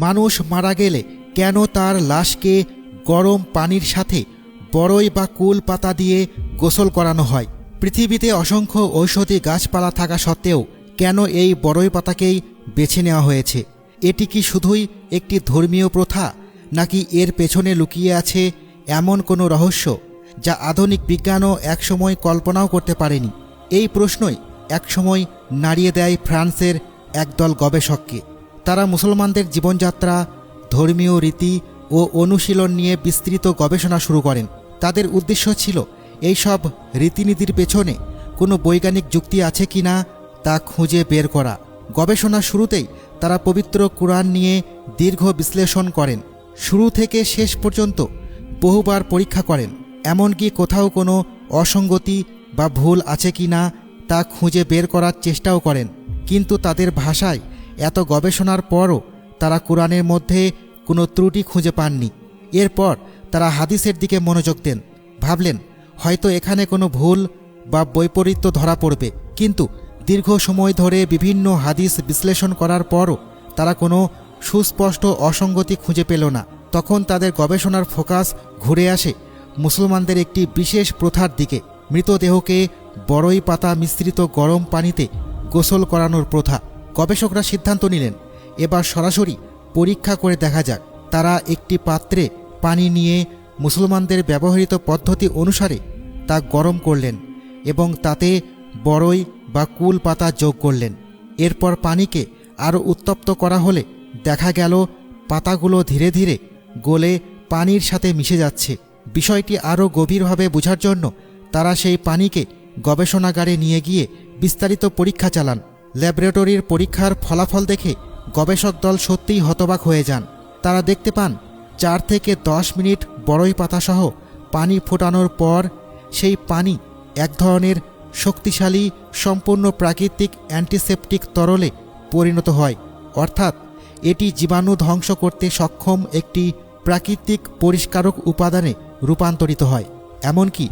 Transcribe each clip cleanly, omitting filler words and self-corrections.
মানুষ মারা গেলে কেন তার লাশকে গরম পানির সাথে বড়ই বা কুল পাতা দিয়ে গোসল করানো হয়? পৃথিবীতে অসংখ্য ঔষধি গাছপালা থাকা সত্ত্বেও কেন এই বড়ই পাতাকেই বেছে নেওয়া হয়েছে? এটি কি শুধুই একটি ধর্মীয় প্রথা, নাকি এর পেছনে লুকিয়ে আছে এমন কোনো রহস্য যা আধুনিক বিজ্ঞানও একসময় কল্পনাও করতে পারেনি? এই প্রশ্নই একসময় নাড়িয়ে দেয় ফ্রান্সের একদল গবেষককে। তারা মুসলমানদের জীবনযাত্রা, ধর্মীয় রীতি ও অনুশীলন নিয়ে বিস্তৃত গবেষণা শুরু করেন। তাদের উদ্দেশ্য ছিল এইসব রীতিনীতির পেছনে কোনো বৈজ্ঞানিক যুক্তি আছে কি না তা খুঁজে বের করা। গবেষণার শুরুতেই তারা পবিত্র কুরআন নিয়ে দীর্ঘ বিশ্লেষণ করেন। শুরু থেকে শেষ পর্যন্ত বহুবার পরীক্ষা করেন, এমনকি কোথাও কোনো অসঙ্গতি বা ভুল আছে কি না তা খুঁজে বের করার চেষ্টাও করেন। কিন্তু তাদের ভাষায় এত গবেষণার পরও তারা কুরআনের মধ্যে কোনো ত্রুটি খুঁজে পাননি। এরপর তারা হাদিসের দিকে মনোযোগ দেন। ভাবলেন হয়তো এখানে কোনো ভুল বা বৈপরীত্য ধরা পড়বে। কিন্তু দীর্ঘ সময় ধরে বিভিন্ন হাদিস বিশ্লেষণ করার পরও তারা কোনো সুস্পষ্ট অসঙ্গতি খুঁজে পেল না। তখন তাদের গবেষণার ফোকাস ঘুরে আসে মুসলমানদের একটি বিশেষ প্রথার দিকে, মৃতদেহকে বড়ই পাতা মিশ্রিত গরম পানিতে গোসল করানোর প্রথা। গবেষকরা সিদ্ধান্ত নিলেন এবার সরাসরি পরীক্ষা করে দেখা যাক। তারা একটি পাত্রে পানি নিয়ে মুসলমানদের ব্যবহৃত পদ্ধতি অনুসারে তা গরম করলেন এবং তাতে বড়ই বা কুল পাতা যোগ করলেন। এরপর পানিকে আরও উত্তপ্ত করা হলে দেখা গেল পাতাগুলো ধীরে ধীরে গলে পানির সাথে মিশে যাচ্ছে। বিষয়টি আরও গভীরভাবে বোঝার জন্য তারা সেই পানিকে গবেষণাগারে নিয়ে গিয়ে বিস্তারিত পরীক্ষা চালান। ল্যাবরেটরির পরীক্ষার ফলাফল দেখে গবেষক দল সত্যিই হতবাক হয়ে যান। তারা দেখতে পান 4 থেকে 10 মিনিট বড়ই পাতাসহ পানি ফোটানোর পর সেই পানি এক ধরনের শক্তিশালী সম্পূর্ণ প্রাকৃতিক অ্যান্টিসেপটিক তরলে পরিণত হয়। অর্থাৎ এটি জীবাণু ধ্বংস করতে সক্ষম একটি প্রাকৃতিক পরিষ্কারক উপাদানে রূপান্তরিত হয়। এমনকি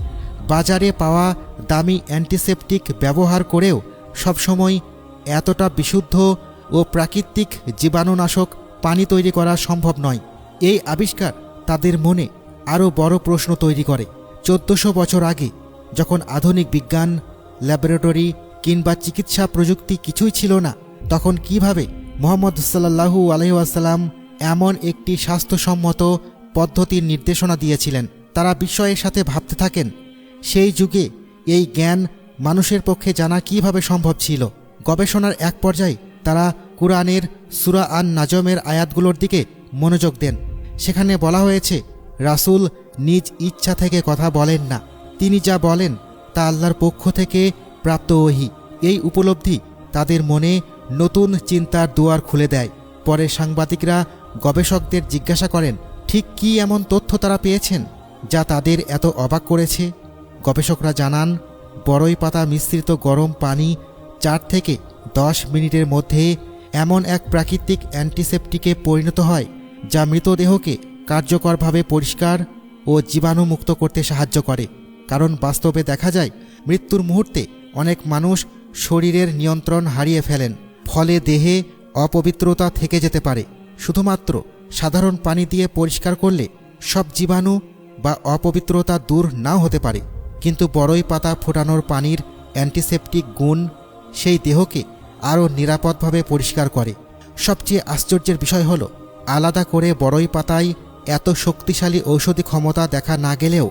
বাজারে পাওয়া দামি অ্যান্টিসেপটিক ব্যবহার করেও সবসময় এতটা বিশুদ্ধ ও প্রাকৃতিক জীবাণুনাশক পানি তৈরি করা সম্ভব নয়। এই আবিষ্কার তাদের মনে আরও বড় প্রশ্ন তৈরি করে। 1400 বছর আগে যখন আধুনিক বিজ্ঞান, ল্যাবরেটরি কিংবা চিকিৎসা প্রযুক্তি কিছুই ছিল না, তখন কিভাবে মুহাম্মদ সাল্লাল্লাহু আলাইহি ওয়াসাল্লাম এমন একটি স্বাস্থ্যসম্মত পদ্ধতির নির্দেশনা দিয়েছিলেন? তারা বিস্ময়ের সাথে ভাবতে থাকেন সেই যুগে এই জ্ঞান মানুষের পক্ষে জানা কিভাবে সম্ভব ছিল। গবেষণার এক পর্যায়ে তারা কুরআনের সূরা আন-নাজমের আয়াতগুলোর দিকে মনোযোগ দেন। সেখানে বলা হয়েছে রাসূল নিজ ইচ্ছা থেকে কথা বলেন না, তিনি যা বলেন তা আল্লাহর পক্ষ থেকে প্রাপ্ত ওহী। এই উপলব্ধি তাদের মনে নতুন চিন্তার দুয়ার খুলে দেয়। পরে সাংবাদিকরা গবেষকদের জিজ্ঞাসা করেন ঠিক কী এমন তথ্য তারা পেয়েছেন যা তাদের এত অবাক করেছে। গবেষকরা জানান বড়ই পাতা মিশ্রিত গরম পানি 4 থেকে 10 মিনিটের মধ্যে এমন এক প্রাকৃতিক অ্যান্টিসেপটিকে পরিণত হয় যা মৃতদেহকে কার্যকরভাবে পরিষ্কার ও জীবাণুমুক্ত করতে সাহায্য করে। কারণ বাস্তবে দেখা যায় মৃত্যুর মুহূর্তে অনেক মানুষ শরীরের নিয়ন্ত্রণ হারিয়ে ফেলেন, ফলে দেহে অপবিত্রতা থেকে যেতে পারে। শুধুমাত্র সাধারণ পানি দিয়ে পরিষ্কার করলে সব জীবাণু বা অপবিত্রতা দূর নাও হতে পারে, কিন্তু বড়ই পাতা ফোটানোর পানির অ্যান্টিসেপটিক গুণ সেই দেহকে আরও নিরাপদভাবে পরিষ্কার করে। সবচেয়ে আশ্চর্যের বিষয় হলো আলাদা করে বড়ই পাতায় এত শক্তিশালী ঔষধি ক্ষমতা দেখা না গেলেও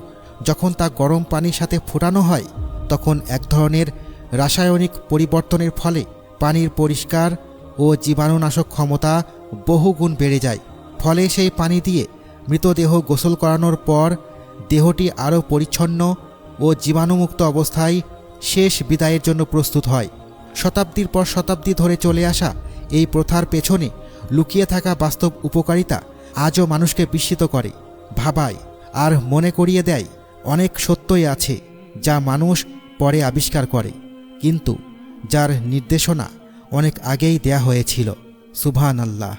যখন তা গরম পানির সাথে ফোটানো হয় তখন এক ধরনের রাসায়নিক পরিবর্তনের ফলে পানির পরিষ্কার ও জীবাণুনাশক ক্ষমতা বহুগুণ বেড়ে যায়। ফলে সেই পানি দিয়ে মৃতদেহ গোসল করানোর পর দেহটি আরও পরিচ্ছন্ন ও জীবাণুমুক্ত অবস্থায় শেষ বিদায়ের জন্য প্রস্তুত হয়। শতাব্দীর পর শতাব্দী ধরে চলে আসা এই প্রথার পেছনে লুকিয়ে থাকা বাস্তব উপকারিতা আজও মানুষকে বিস্মিত করে, ভাবায় আর মনে করিয়ে দেয় অনেক সত্যই আছে যা মানুষ পরে আবিষ্কার করে, কিন্তু যার নির্দেশনা অনেক আগেই দেয়া হয়েছিল। সুবহানাল্লাহ।